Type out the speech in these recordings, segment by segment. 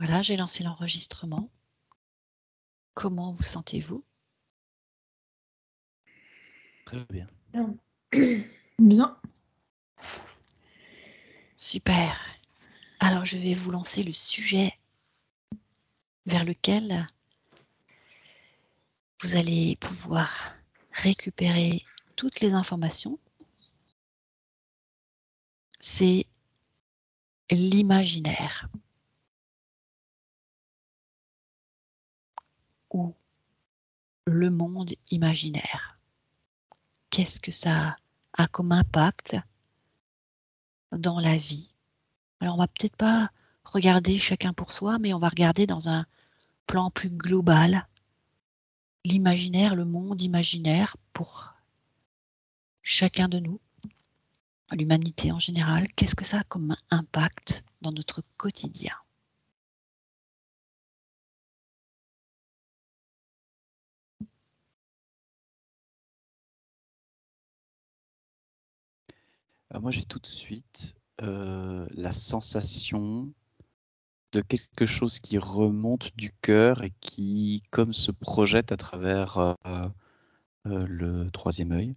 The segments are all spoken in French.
Voilà, j'ai lancé l'enregistrement. Comment vous sentez-vous? Très bien. Bien. Super. Alors, je vais vous lancer le sujet vers lequel vous allez pouvoir récupérer toutes les informations. C'est l'imaginaire ou le monde imaginaire. Qu'est-ce que ça a comme impact dans la vie? Alors, on va peut-être pas regarder chacun pour soi, mais on va regarder dans un plan plus global l'imaginaire, le monde imaginaire pour chacun de nous, l'humanité en général. Qu'est-ce que ça a comme impact dans notre quotidien? Alors moi, j'ai tout de suite la sensation de quelque chose qui remonte du cœur et qui, comme se projette à travers le troisième œil.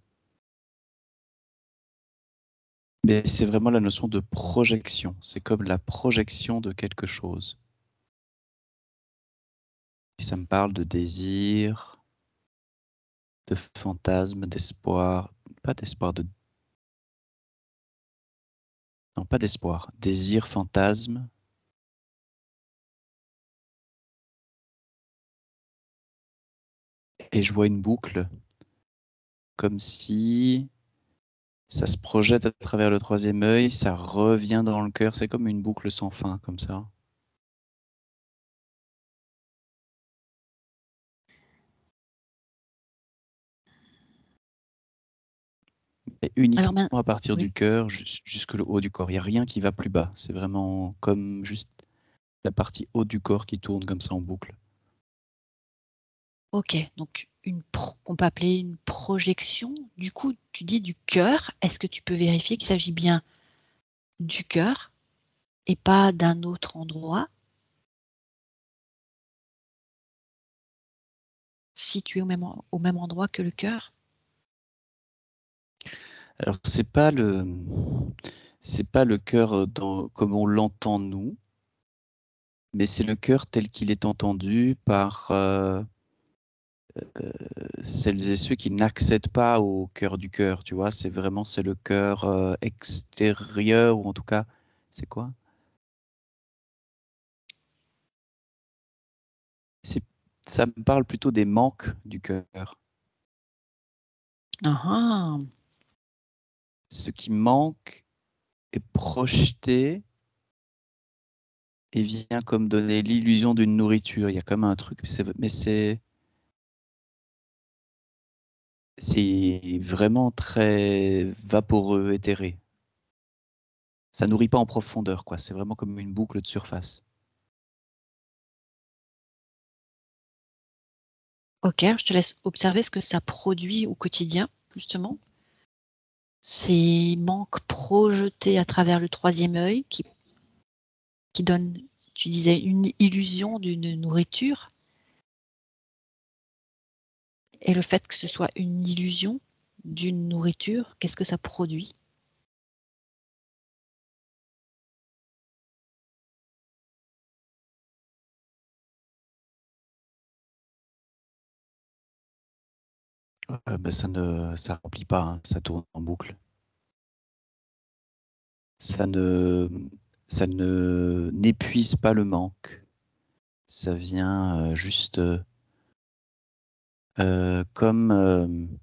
Mais c'est vraiment la notion de projection. C'est comme la projection de quelque chose. Et ça me parle de désir, de fantasme, d'espoir. Pas d'espoir, non, pas d'espoir. Désir, fantasme. Et je vois une boucle, comme si ça se projette à travers le troisième œil, ça revient dans le cœur. C'est comme une boucle sans fin, comme ça. Et uniquement à partir du cœur jusqu'au haut du corps. Il n'y a rien qui va plus bas. C'est vraiment comme juste la partie haute du corps qui tourne comme ça en boucle. Ok, donc qu'on peut appeler une projection. Du coup, tu dis du cœur. Est-ce que tu peux vérifier qu'il s'agit bien du cœur et pas d'un autre endroit situé au même endroit que le cœur? Alors c'est pas le cœur comme on l'entend nous, mais c'est le cœur tel qu'il est entendu par celles et ceux qui n'accèdent pas au cœur du cœur, tu vois. C'est le cœur extérieur, ou en tout cas, c'est quoi? Ça me parle plutôt des manques du cœur. Ce qui manque est projeté et vient comme donner l'illusion d'une nourriture. Il y a comme un truc, mais c'est vraiment très vaporeux, éthéré. Ça nourrit pas en profondeur, quoi. C'est vraiment comme une boucle de surface. Ok, je te laisse observer ce que ça produit au quotidien, justement. Ces manques projetés à travers le troisième œil qui donnent, tu disais, une illusion d'une nourriture. Et le fait que ce soit une illusion d'une nourriture, qu'est-ce que ça produit? Ça remplit pas, hein, ça tourne en boucle. Ça n'épuise pas le manque. Ça vient juste comme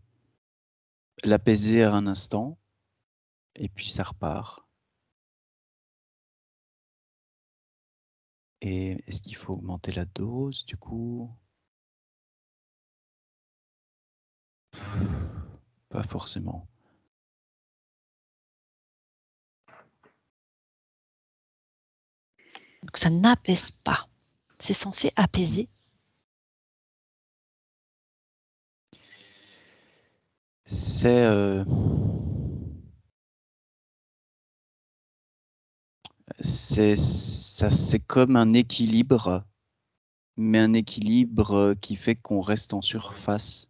l'apaiser à un instant, et puis ça repart. Et est-ce qu'il faut augmenter la dose, du coup? Pas forcément. Donc ça n'apaise pas. C'est censé apaiser. Ça ça, c'est comme un équilibre, mais un équilibre qui fait qu'on reste en surface.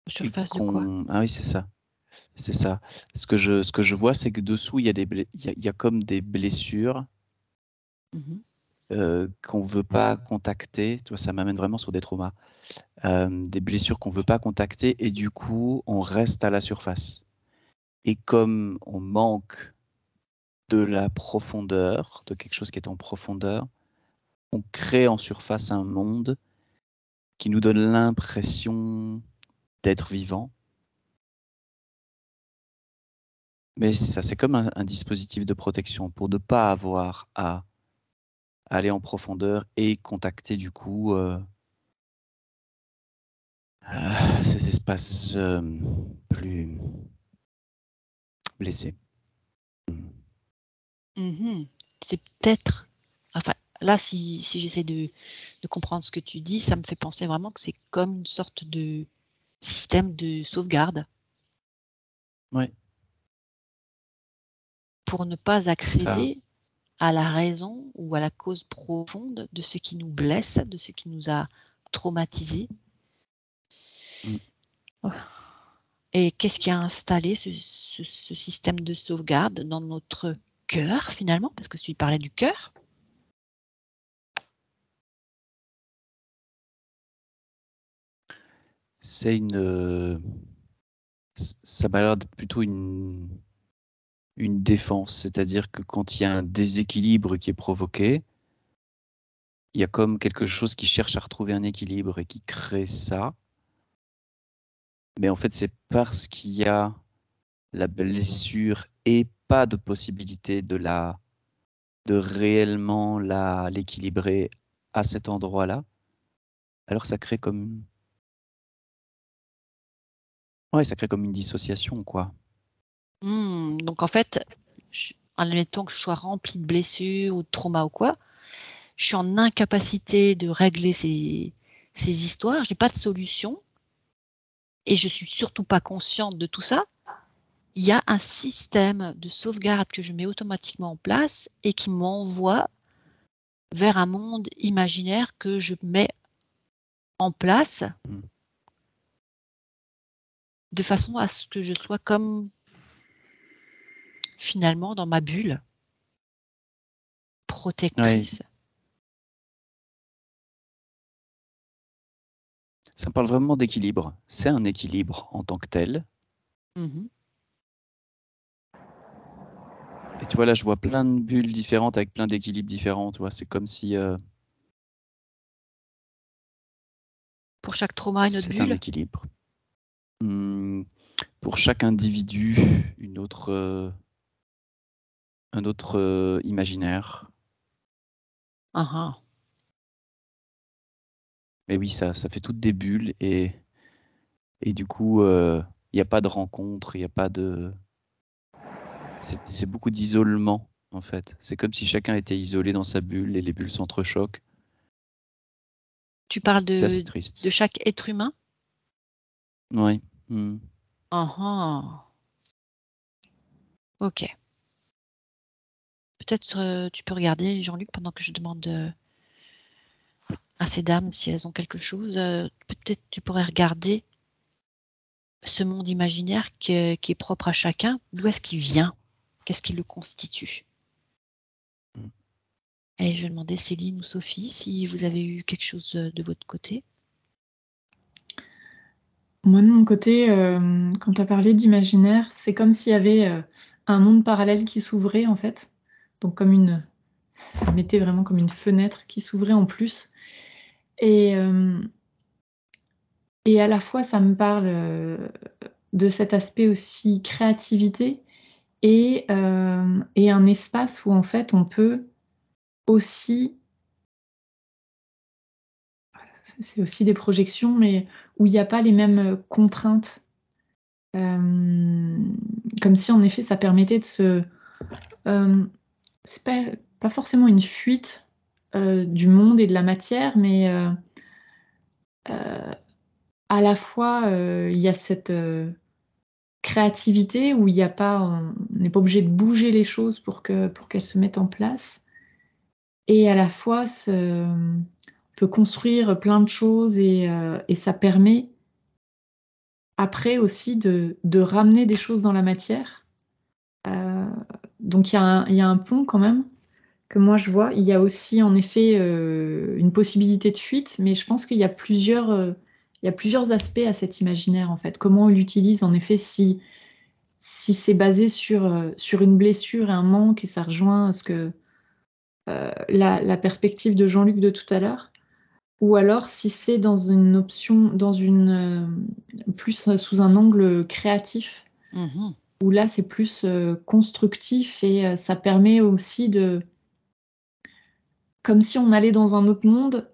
Surface de quoi? Ah oui, c'est ça. C'est ça. Ce que je vois, c'est que dessous, il y a comme des blessures Mhm. qu'on ne veut pas contacter. Tu vois, ça m'amène vraiment sur des traumas. Des blessures qu'on ne veut pas contacter et du coup, on reste à la surface. Et comme on manque de la profondeur, de quelque chose qui est en profondeur, on crée en surface un monde qui nous donne l'impression d'être vivant. Mais ça, c'est comme un dispositif de protection pour ne pas avoir à aller en profondeur et contacter du coup ces espaces plus blessés. Mhm. C'est peut-être, enfin, là, si j'essaie de comprendre ce que tu dis, ça me fait penser vraiment que c'est comme une sorte de système de sauvegarde Ouais, pour ne pas ça. accéder à la raison ou à la cause profonde de ce qui nous blesse, de ce qui nous a traumatisés. Mm. Et qu'est-ce qui a installé ce système de sauvegarde dans notre cœur, finalement? Parce que tu parlais du cœur. C'est ça m'a l'air d'être plutôt une défense, c'est-à-dire que quand il y a un déséquilibre qui est provoqué, il y a comme quelque chose qui cherche à retrouver un équilibre et qui crée ça. Mais en fait, c'est parce qu'il y a la blessure et pas de possibilité de réellement l'équilibrer à cet endroit-là. Alors ça crée comme ça crée comme une dissociation, quoi. Donc en fait, admettons que je sois remplie de blessures ou de traumas ou quoi, je suis en incapacité de régler ces histoires, je n'ai pas de solution et je suis surtout pas consciente de tout ça. Il y a un système de sauvegarde que je mets automatiquement en place et qui m'envoie vers un monde imaginaire que je mets en place de façon à ce que je sois comme finalement dans ma bulle protectrice. Ouais. Ça parle vraiment d'équilibre. C'est un équilibre en tant que tel. Mmh. Et tu vois, là, je vois plein de bulles différentes avec plein d'équilibres différents. Tu vois, c'est comme si Pour chaque trauma, une autre c'est un bulle? équilibre. Pour chaque individu, un autre imaginaire. Ah ah. Mais oui, ça fait toutes des bulles et du coup, il n'y a pas de rencontre, il n'y a pas de... C'est beaucoup d'isolement, en fait. C'est comme si chacun était isolé dans sa bulle et les bulles s'entrechoquent. Tu parles C'est assez de triste. chaque être humain? Oui. Ah ah. OK. Peut-être, tu peux regarder, Jean-Luc, pendant que je demande, à ces dames si elles ont quelque chose, peut-être tu pourrais regarder ce monde imaginaire qui est propre à chacun. D'où est-ce qu'il vient? Qu'est-ce qui le constitue? Et je vais demander Céline ou Sophie si vous avez eu quelque chose, de votre côté. Moi, de mon côté, quand tu as parlé d'imaginaire, c'est comme s'il y avait un monde parallèle qui s'ouvrait, en fait. Donc, ça mettait vraiment comme une fenêtre qui s'ouvrait en plus. Et à la fois, ça me parle de cet aspect aussi créativité et un espace où, en fait, on peut aussi, c'est aussi des projections, mais où il n'y a pas les mêmes contraintes. Comme si en effet ça permettait de se... c'est pas forcément une fuite du monde et de la matière, mais à la fois il y a cette créativité où il n'y a pas, on n'est pas obligé de bouger les choses pour qu'elles se mettent en place. Et à la fois, on peut construire plein de choses et ça permet après aussi de ramener des choses dans la matière. Donc il y a un pont quand même que moi je vois. Il y a aussi en effet une possibilité de fuite, mais je pense qu'il y a plusieurs aspects à cet imaginaire en fait. Comment on l'utilise en effet si c'est basé sur une blessure et un manque, et ça rejoint la perspective de Jean-Luc de tout à l'heure, ou alors si c'est dans une option, plus sous un angle créatif, Mhm. où là c'est plus constructif et ça permet aussi comme si on allait dans un autre monde,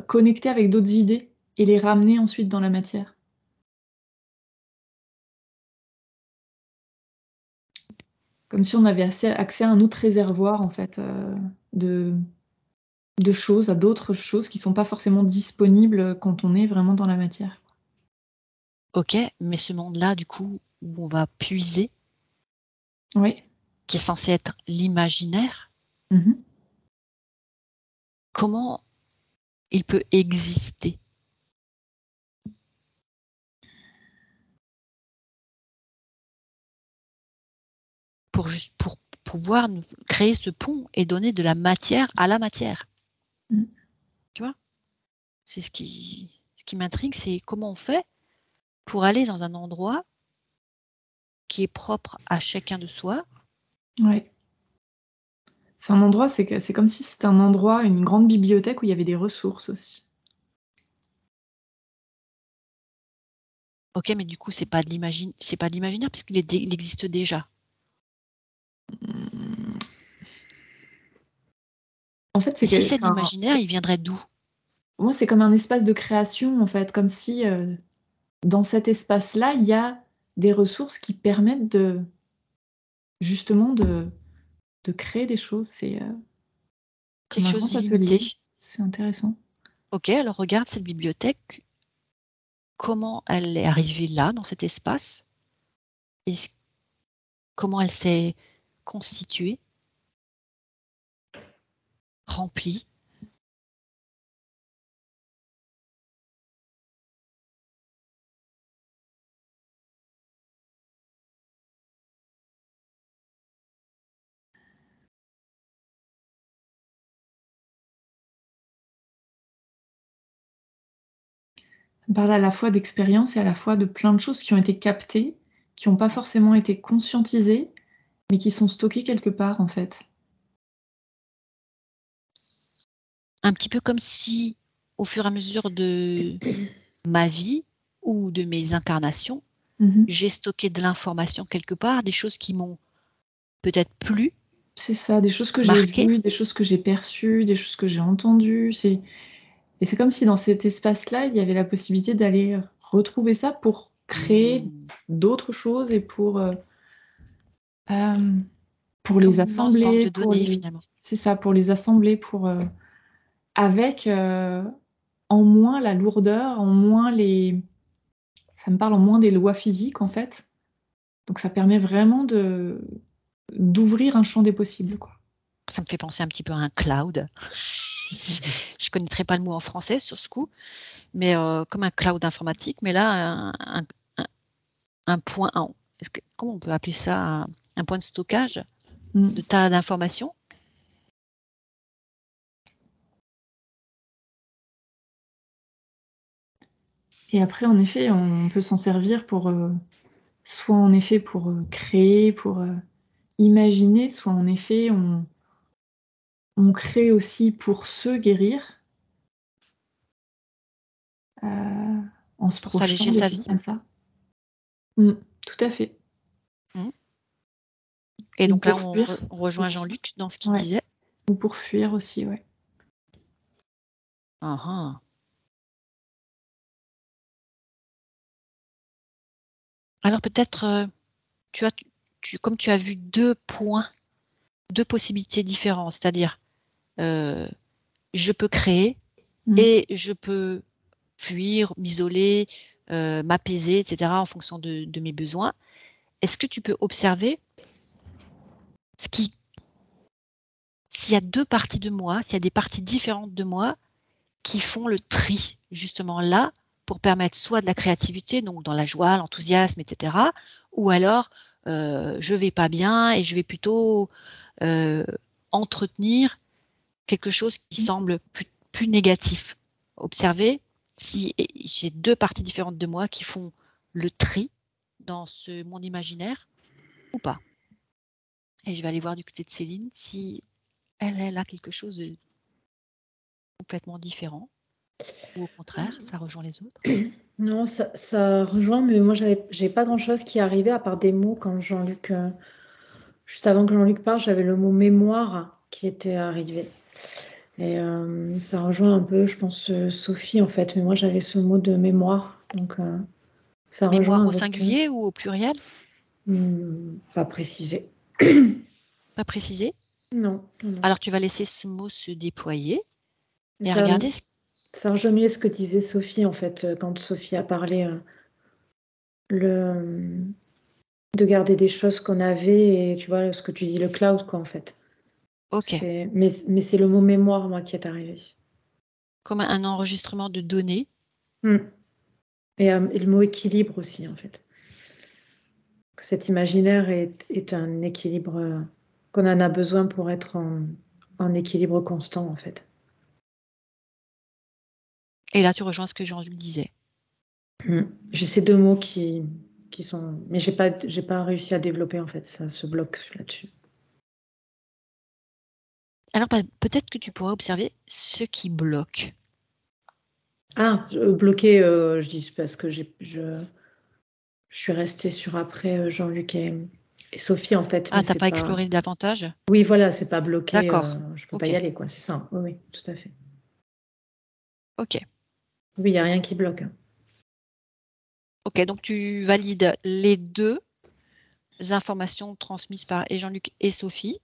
connecter avec d'autres idées et les ramener ensuite dans la matière. Comme si on avait accès à un autre réservoir en fait de, de choses, à d'autres choses qui sont pas forcément disponibles quand on est vraiment dans la matière. Ok, mais ce monde-là, du coup, où on va puiser, Oui. qui est censé être l'imaginaire, Mhm. comment il peut exister? Pour pouvoir nous créer ce pont et donner de la matière à la matière. Mm. Tu vois? C'est ce qui m'intrigue, c'est comment on fait pour aller dans un endroit qui est propre à chacun de soi. Ouais. C'est un endroit, c'est comme si c'était un endroit, une grande bibliothèque où il y avait des ressources aussi. Ok, mais du coup, c'est pas de l'imaginaire puisqu'il il existe déjà. Mm. En fait, Et si c'est de l'imaginaire, il viendrait d'où? moi, c'est comme un espace de création, en fait, comme si dans cet espace-là, il y a des ressources qui permettent justement de créer des choses. C'est comme Quelque un chose grand atelier. d'illimité. C'est intéressant. Ok, alors regarde cette bibliothèque. Comment elle est arrivée là, dans cet espace? Et comment elle s'est constituée, remplie? On parle à la fois d'expérience et à la fois de plein de choses qui ont été captées, qui n'ont pas forcément été conscientisées, mais qui sont stockées quelque part, en fait. Un petit peu comme si, au fur et à mesure de ma vie ou de mes incarnations, Mhm. j'ai stocké de l'information quelque part, des choses qui m'ont peut-être plu, C'est ça, des choses que j'ai marqué. vues, des choses que j'ai perçues, des choses que j'ai entendues. Et c'est comme si dans cet espace-là, il y avait la possibilité d'aller retrouver ça pour créer d'autres choses et euh, pour les Comme une immense banque assembler, de données finalement. c'est ça, pour les assembler, avec en moins la lourdeur, ça me parle en moins des lois physiques en fait. Donc ça permet vraiment d'ouvrir un champ des possibles, quoi. Ça me fait penser un petit peu à un cloud. C'est ça. Je ne connaîtrais pas le mot en français sur ce coup, mais comme un cloud informatique, mais là, un point, comment on peut appeler ça? Un point de stockage Mm. de tas d'informations. Et après, en effet, on peut s'en servir soit en effet pour créer, pour imaginer, soit en effet on crée aussi pour se guérir, euh, en se Pour projetant, s'alléger des sa choses vie. comme ça. Mm, tout à fait. Mm. Et Ou donc là, pour fuir on rejoint aussi. Jean-Luc dans ce qu'il Ouais. disait. Ou pour fuir aussi, ouais. Ah, ah. Alors peut-être, tu as, comme tu as vu deux points, deux possibilités différentes, c'est-à-dire euh, je peux créer Mm. et je peux fuir, m'isoler, m'apaiser, etc. en fonction de mes besoins. est-ce que tu peux observer s'il y a deux parties de moi, s'il y a des parties différentes de moi qui font le tri, justement là, pour permettre soit de la créativité, donc dans la joie, l'enthousiasme, etc., ou alors je vais pas bien et je vais plutôt entretenir quelque chose qui semble plus négatif. Observez si j'ai deux parties différentes de moi qui font le tri dans ce monde imaginaire ou pas. Et je vais aller voir du côté de Céline si elle a quelque chose de complètement différent ou au contraire, ça rejoint les autres. Non, ça rejoint, mais moi, j'ai pas grand-chose qui arrivait à part des mots quand Jean-Luc, juste avant que Jean-Luc parle, j'avais le mot mémoire qui était arrivé. Et ça rejoint un peu, je pense, Sophie, en fait. Mais moi, j'avais ce mot de mémoire. Donc, ça rejoint Mémoire au avec singulier ou au pluriel? pas précisé. Pas précisé? Non, non. Alors, tu vas laisser ce mot se déployer et Ça, regarder. ça rejoignait ce que disait Sophie, en fait, quand Sophie a parlé de garder des choses qu'on avait et tu vois, ce que tu dis, le cloud, quoi, en fait. Ok. Mais c'est le mot mémoire, moi, qui est arrivé. Comme un enregistrement de données. Et le mot équilibre aussi, en fait. Cet imaginaire est un équilibre qu'on en a besoin pour être en équilibre constant, en fait. Et là, tu rejoins ce que Jean-Luc disait. J'ai ces deux mots qui sont... Mais j'ai pas réussi à développer, en fait. Ça se bloque là-dessus. Alors, peut-être que tu pourrais observer ce qui bloque. Ah, bloqué, je dis parce que je suis restée sur après Jean-Luc et Sophie, en fait. Ah, mais t'as c'est pas exploré davantage? Oui, voilà, c'est pas bloqué. D'accord. Je peux pas y aller, quoi. C'est ça. Oui, tout à fait. Ok. Oui, il n'y a rien qui bloque. Ok, donc tu valides les deux informations transmises par et Jean-Luc et Sophie.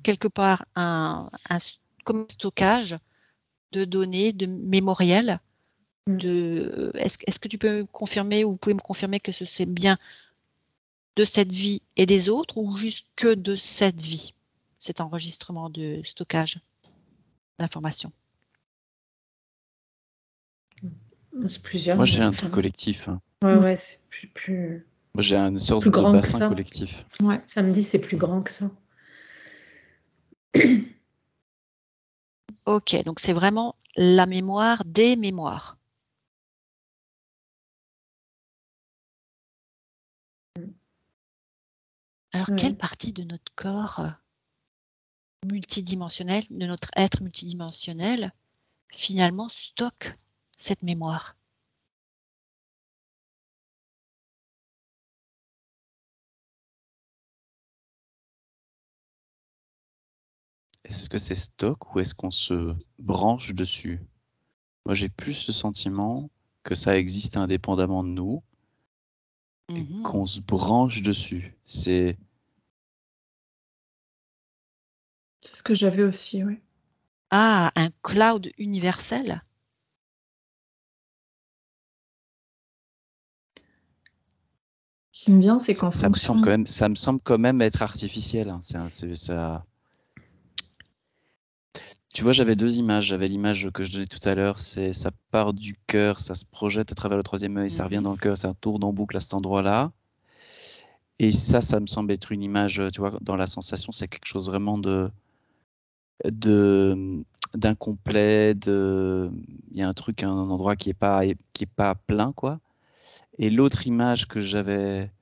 Quelque part, comme stockage de données, de mémoriel. Est-ce que tu peux confirmer ou vous pouvez me confirmer que c'est bien de cette vie et des autres ou juste que de cette vie, cet enregistrement de stockage d'informations? C'est plusieurs. Moi, j'ai un truc collectif. Ouais, c'est plus... Moi, j'ai une sorte plus de grand que bassin ça. collectif. Ouais, ça me dit c'est plus grand que ça. Ok, donc c'est vraiment la mémoire des mémoires. Alors, quelle partie de notre corps multidimensionnel, de notre être multidimensionnel, finalement stocke cette mémoire? Est-ce que c'est stock ou est-ce qu'on se branche dessus? Moi, j'ai plus le sentiment que ça existe indépendamment de nous et qu'on se branche dessus. C'est ce que j'avais aussi, oui. Ah, un cloud universel? Ce qui me vient, c'est qu'en ça fonction... ça me semble quand même être artificiel. Hein. Ça... Tu vois, j'avais deux images. J'avais l'image que je donnais tout à l'heure, c'est ça part du cœur, ça se projette à travers le troisième œil, ça revient dans le cœur, ça tourne en boucle à cet endroit-là. Et ça me semble être une image, tu vois, dans la sensation, c'est quelque chose vraiment d'incomplet, il y a un truc, un endroit qui est pas plein, quoi. Et l'autre image que j'avais,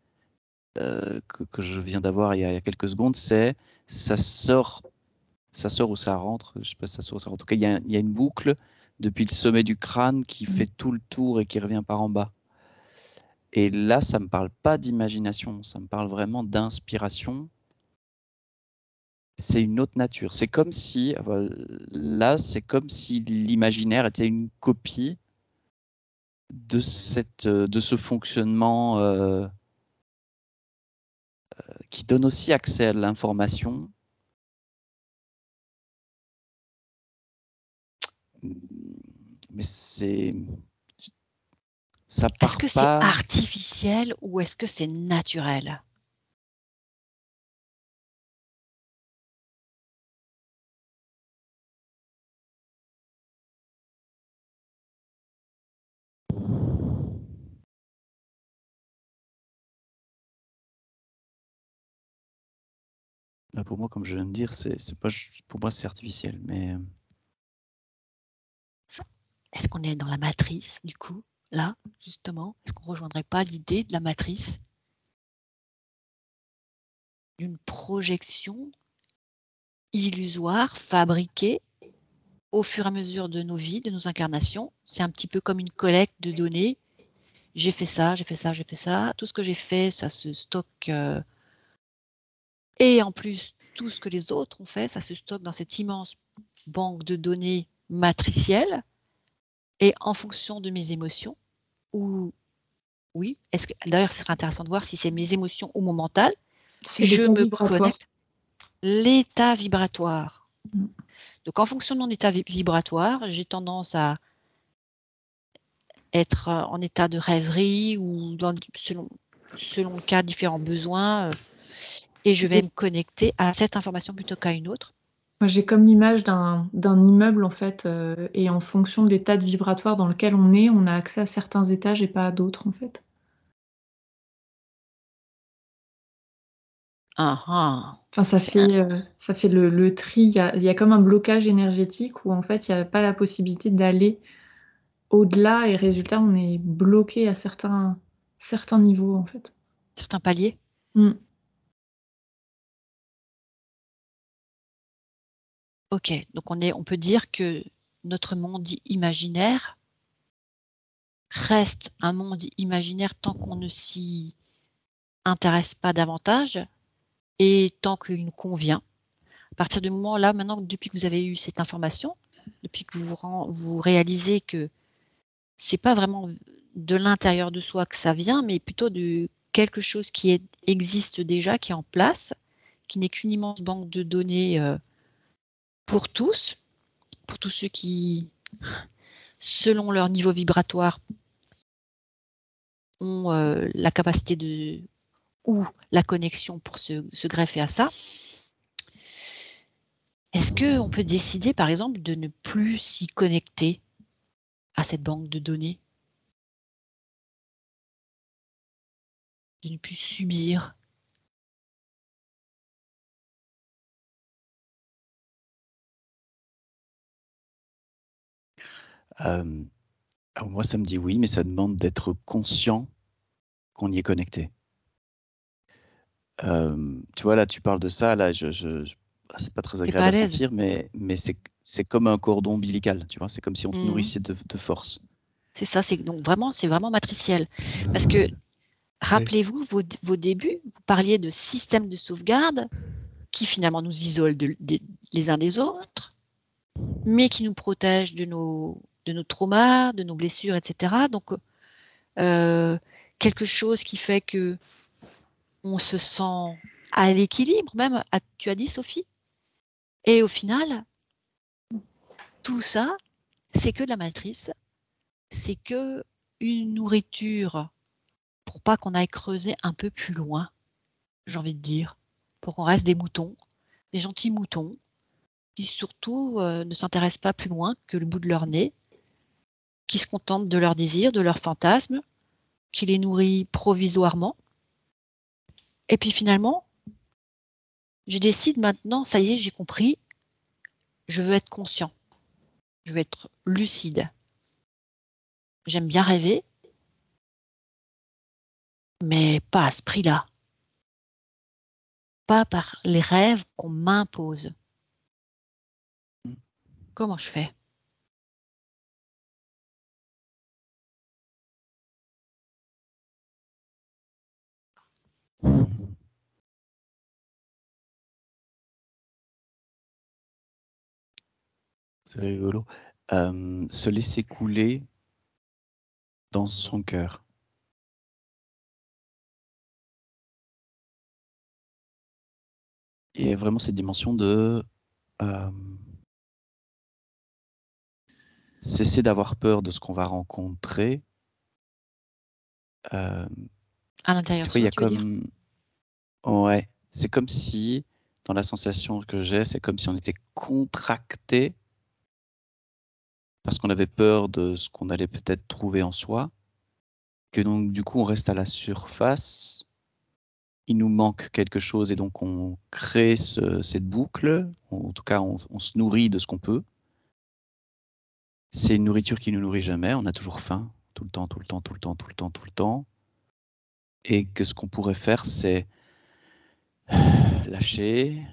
que je viens d'avoir il y a quelques secondes, c'est ça sort ou ça rentre, je sais pas si ça sort ou ça rentre. En tout cas, il y a une boucle depuis le sommet du crâne qui fait tout le tour et qui revient par en bas. Et là, ça me parle pas d'imagination, ça me parle vraiment d'inspiration. C'est une autre nature. C'est comme si, là, c'est comme si l'imaginaire était une copie de ce fonctionnement qui donne aussi accès à l'information. Mais ça part Est-ce que c'est pas. artificiel ou est-ce que c'est naturel? Pour moi, comme je viens de dire, c'est pas, pour moi, c'est artificiel. Mais Est-ce qu'on est dans la matrice, du coup, là, justement? Est-ce qu'on ne rejoindrait pas l'idée de la matrice? D'une projection illusoire, fabriquée au fur et à mesure de nos vies, de nos incarnations. C'est un petit peu comme une collecte de données. J'ai fait ça, j'ai fait ça, j'ai fait ça. Tout ce que j'ai fait, ça se stocke. Et en plus, tout ce que les autres ont fait, ça se stocke dans cette immense banque de données matricielle. Et en fonction de mes émotions, ou oui, d'ailleurs, ce serait intéressant de voir si c'est mes émotions ou mon mental, C'est je l'état me vibratoire. connecte. L'état vibratoire. Mm. Donc, en fonction de mon état vibratoire, j'ai tendance à être en état de rêverie ou selon le cas, différents besoins, et je vais me connecter à cette information plutôt qu'à une autre. Moi, j'ai comme l'image d'un immeuble, en fait, et en fonction de l'état vibratoire dans lequel on a accès à certains étages et pas à d'autres, en fait. Ah, Enfin, ça fait le tri. Il y a comme un blocage énergétique où, en fait, il n'y a pas la possibilité d'aller au-delà et résultat, on est bloqué à certains niveaux, en fait. certains paliers. Mm. Ok, donc on peut dire que notre monde imaginaire reste un monde imaginaire tant qu'on ne s'y intéresse pas davantage et tant qu'il nous convient. À partir du moment là, maintenant, depuis que vous avez eu cette information, depuis que vous réalisez que c'est pas vraiment de l'intérieur de soi que ça vient, mais plutôt de quelque chose qui existe déjà, qui est en place, qui n'est qu'une immense banque de données pour tous ceux qui, selon leur niveau vibratoire, ont la capacité ou la connexion pour se greffer à ça. Est-ce qu'on peut décider, par exemple, de ne plus s'y connecter à cette banque de données? De ne plus subir? Alors moi, ça me dit oui, mais ça demande d'être conscient qu'on y est connecté. Tu vois, là, tu parles de ça, là, c'est pas très agréable à sentir, mais c'est comme un cordon ombilical, tu vois, c'est comme si on te nourrissait de force. C'est ça, c'est vraiment matriciel. Parce que, rappelez-vous, vos débuts, vous parliez de système de sauvegarde qui finalement nous isole les uns des autres, mais qui nous protège de nos traumas, de nos blessures, etc. Donc, quelque chose qui fait que on se sent à l'équilibre, même, tu as dit, Sophie. Et au final, tout ça, c'est que de la matrice, c'est que une nourriture pour pas qu'on aille creuser un peu plus loin, j'ai envie de dire, pour qu'on reste des moutons, des gentils moutons, qui surtout ne s'intéressent pas plus loin que le bout de leur nez, qui se contentent de leurs désirs, de leurs fantasmes, qui les nourrit provisoirement. Et puis finalement, je décide maintenant, ça y est, j'ai compris, je veux être conscient, je veux être lucide. J'aime bien rêver, mais pas à ce prix-là. Pas par les rêves qu'on m'impose. Comment je fais? C'est rigolo. Se laisser couler dans son cœur. Et vraiment cette dimension de cesser d'avoir peur de ce qu'on va rencontrer. À l'intérieur de tu vois, il y soi, a tu veux dire? comme... Ouais, c'est comme si, dans la sensation que j'ai, c'est comme si on était contracté parce qu'on avait peur de ce qu'on allait peut-être trouver en soi, que donc du coup on reste à la surface il nous manque quelque chose et donc on crée cette boucle, en tout cas on se nourrit de ce qu'on peut. C'est une nourriture qui ne nous nourrit jamais, on a toujours faim, tout le temps, tout le temps, tout le temps, tout le temps, tout le temps. Et que ce qu'on pourrait faire, c'est lâcher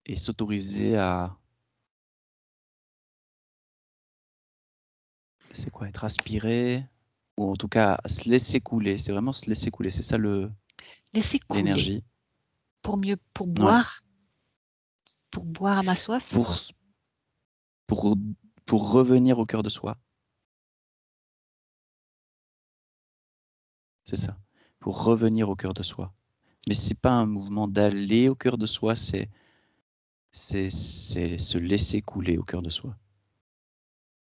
et s'autoriser à... C'est quoi, être aspiré, ou en tout cas se laisser couler, c'est vraiment se laisser couler, c'est ça Laisser couler l'énergie. pour Ouais. boire à ma soif. Pour revenir au cœur de soi. C'est ça, pour revenir au cœur de soi. Mais c'est pas un mouvement d'aller au cœur de soi, c'est se laisser couler au cœur de soi.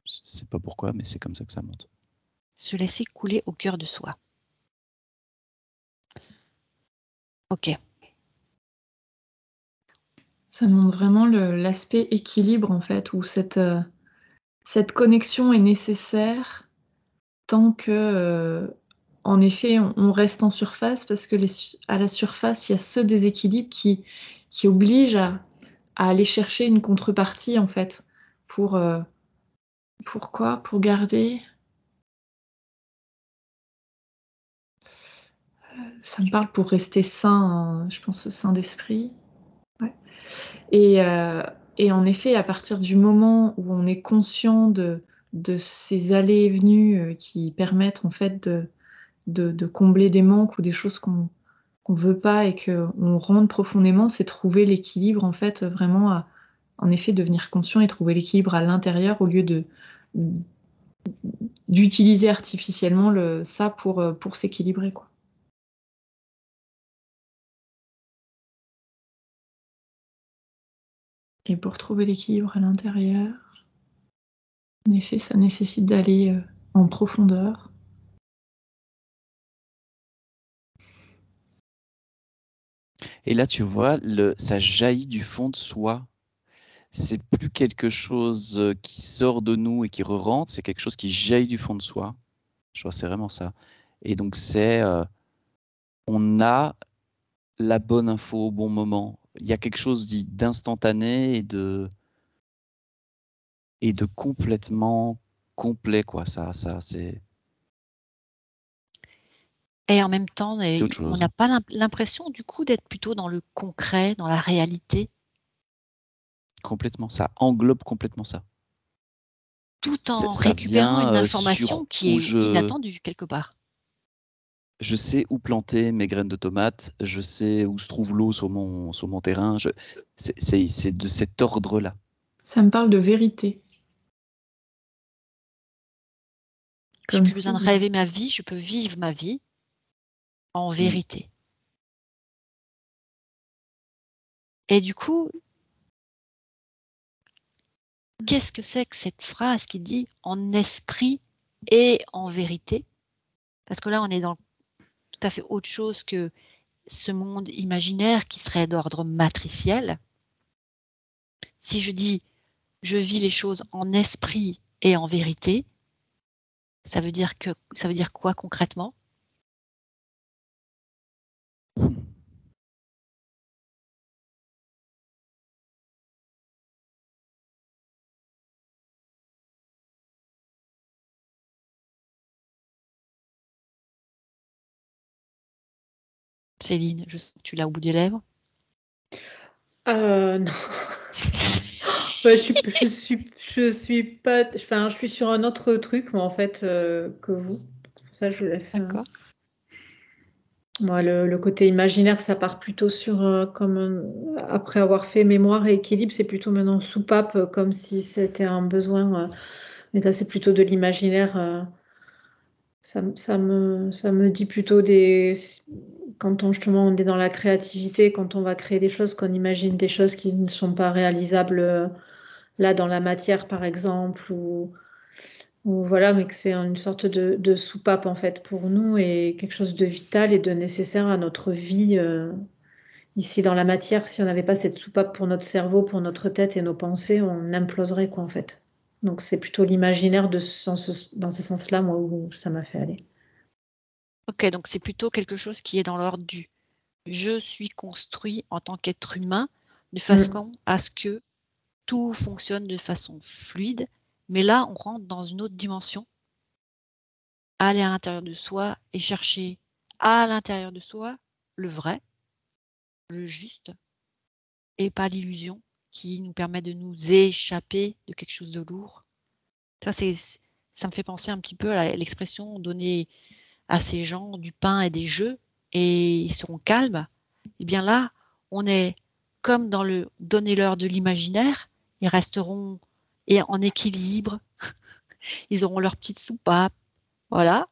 Je sais pas pourquoi, mais c'est comme ça que ça monte. Se laisser couler au cœur de soi. Ok. Ça montre vraiment l'aspect équilibre, en fait, où cette connexion est nécessaire tant que, en effet, on reste en surface, parce que à la surface, il y a ce déséquilibre qui oblige à aller chercher une contrepartie, en fait. Pourquoi? Pour garder... Ça me parle pour rester sain, hein, je pense sain d'esprit. Ouais. Et en effet, à partir du moment où on est conscient de ces allées et venues qui permettent en fait de combler des manques ou des choses qu'on veut pas et qu'on rentre profondément, c'est trouver l'équilibre en fait vraiment en effet devenir conscient et trouver l'équilibre à l'intérieur au lieu d'utiliser artificiellement ça pour s'équilibrer, quoi. Et pour trouver l'équilibre à l'intérieur, en effet, ça nécessite d'aller en profondeur. Et là, tu vois, ça jaillit du fond de soi. C'est plus quelque chose qui sort de nous et qui re-rentre, c'est quelque chose qui jaillit du fond de soi. Je vois, c'est vraiment ça. Et donc, on a la bonne info au bon moment. Il y a quelque chose d'instantané et de complètement complet, quoi. Ça, c'est Et en même temps, autre on chose. n'a pas l'impression du coup d'être plutôt dans le concret, dans la réalité, Complètement, ça englobe complètement ça. tout en Ça récupérant vient une sur information qui où est inattendue quelque part. je sais où planter mes graines de tomates, je sais où se trouve l'eau sur mon terrain. C'est de cet ordre-là. Ça me parle de vérité. J'ai Comme plus besoin de si... rêver ma vie, je peux vivre ma vie en vérité. Et du coup, qu'est-ce que c'est que cette phrase qui dit en esprit et en vérité? Parce que là, on est dans tout à fait autre chose que ce monde imaginaire qui serait d'ordre matriciel. Si je dis je vis les choses en esprit et en vérité, ça veut dire quoi concrètement? Céline, je sens que tu l'as au bout des lèvres. Non. Ouais, je suis pas, enfin, je suis sur un autre truc, moi, en fait, que vous. Pour ça, je vous laisse. D'accord. Moi, le côté imaginaire, ça part plutôt sur, après avoir fait mémoire et équilibre, c'est plutôt maintenant soupape, comme si c'était un besoin. Mais ça, c'est plutôt de l'imaginaire. Ça me dit plutôt quand justement on est dans la créativité, quand on va créer des choses, qu'on imagine des choses qui ne sont pas réalisables là dans la matière par exemple, ou voilà, mais que c'est une sorte de soupape en fait pour nous et quelque chose de vital et de nécessaire à notre vie ici dans la matière. Si on n'avait pas cette soupape pour notre cerveau, pour notre tête et nos pensées, on imploserait quoi en fait. Donc c'est plutôt l'imaginaire dans ce sens-là, moi, où ça m'a fait aller. Ok, donc c'est plutôt quelque chose qui est dans l'ordre du je suis construit en tant qu'être humain de façon à ce que tout fonctionne de façon fluide, mais là, on rentre dans une autre dimension, aller à l'intérieur de soi et chercher à l'intérieur de soi le vrai, le juste, et pas l'illusion qui nous permet de nous échapper de quelque chose de lourd. Ça me fait penser un petit peu à l'expression donnée à ces gens du pain et des jeux, et ils seront calmes. Et bien là, on est comme dans le donnez-leur de l'imaginaire, ils resteront en équilibre, ils auront leur petite soupape, voilà.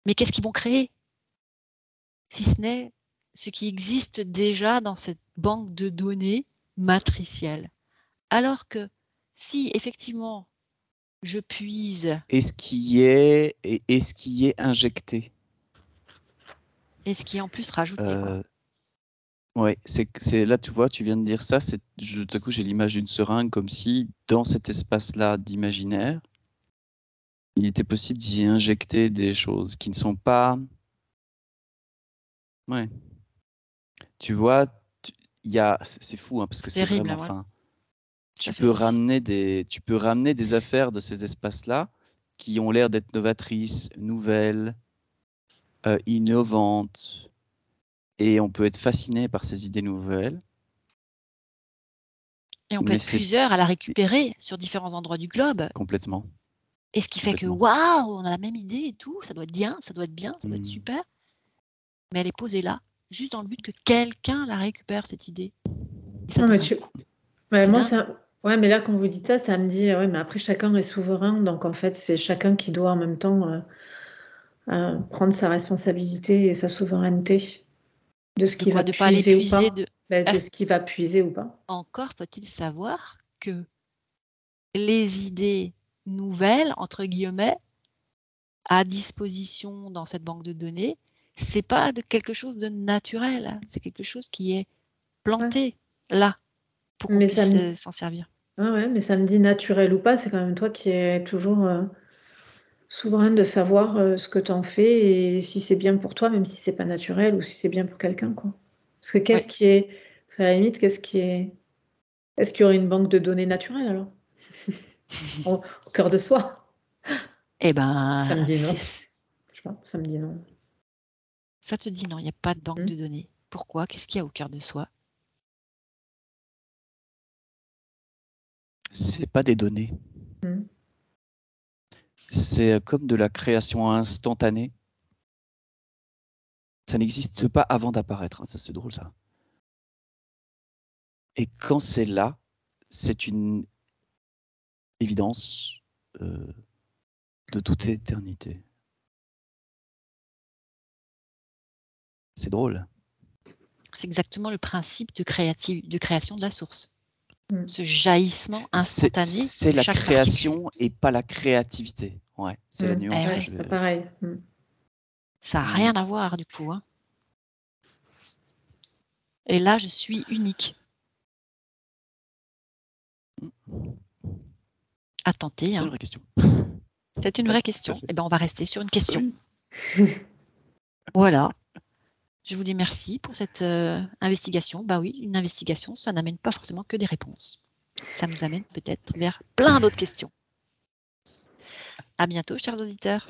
Mais qu'est-ce qu'ils vont créer? Si ce n'est ce qui existe déjà dans cette banque de données matricielle. Alors que si effectivement je puise Et ce qui est injecté. et ce qui est en plus rajouté, quoi. Ouais, c'est là, tu vois, tu viens de dire ça, tout à coup j'ai l'image d'une seringue, comme si dans cet espace-là d'imaginaire, il était possible d'y injecter des choses qui ne sont pas. Ouais. Tu vois, c'est fou, hein, parce que c'est Terrible, vraiment, ouais. enfin, Ça tu fait peux ramener des affaires de ces espaces-là qui ont l'air d'être novatrices, nouvelles, innovantes, et on peut être fasciné par ces idées nouvelles. Et on peut Mais être c'est plusieurs à la récupérer sur différents endroits du globe. complètement. Et ce qui fait que, Complètement. waouh, on a la même idée et tout, ça doit être bien, ça doit être super. Mais elle est posée là, juste dans le but que quelqu'un la récupère, cette idée. Et ça Non, mais donne un coup. Ouais, C'est moi, dingue. ouais, mais là, quand vous dites ça, ça me dit, ouais, mais après, chacun est souverain. Donc, en fait, c'est chacun qui doit en même temps prendre sa responsabilité et sa souveraineté de ce De qui va quoi? De pas aller puiser ou puiser pas. Ben, de ce qui va puiser ou pas. Encore faut-il savoir que les idées nouvelles, entre guillemets, à disposition dans cette banque de données, c'est pas quelque chose de naturel. C'est quelque chose qui est planté là pour qu'on Mais ça puisse me... s'en servir. ouais, mais ça me dit naturel ou pas, c'est quand même toi qui es toujours souverain de savoir ce que tu en fais et si c'est bien pour toi, même si c'est pas naturel ou si c'est bien pour quelqu'un, quoi. Parce que qu'est-ce qui est... Parce qu'à la limite, qu'est-ce qui est... Est-ce qu'il y aurait une banque de données naturelle, alors? Au cœur de soi? Eh ben, Ça me dit non. Je sais pas, ça me dit non. ça te dit non, il n'y a pas de banque de données. Pourquoi? Qu'est-ce qu'il y a au cœur de soi? C'est pas des données. C'est comme de la création instantanée. Ça n'existe pas avant d'apparaître. Ça, c'est drôle, ça. Et quand c'est là, c'est une évidence de toute éternité. C'est drôle. C'est exactement le principe de création de la source. Ce jaillissement instantané. C'est la création et pas la créativité. Ouais, c'est la nuance. Ouais. C'est pareil. Ça n'a rien à voir du coup. Hein. Et là, je suis unique. À tenter. C'est hein. une vraie question. C'est une vraie question. Eh bien, on va rester sur une question. Voilà. Je vous dis merci pour cette investigation. Bah oui, une investigation, ça n'amène pas forcément que des réponses. Ça nous amène peut-être vers plein d'autres questions. À bientôt, chers auditeurs.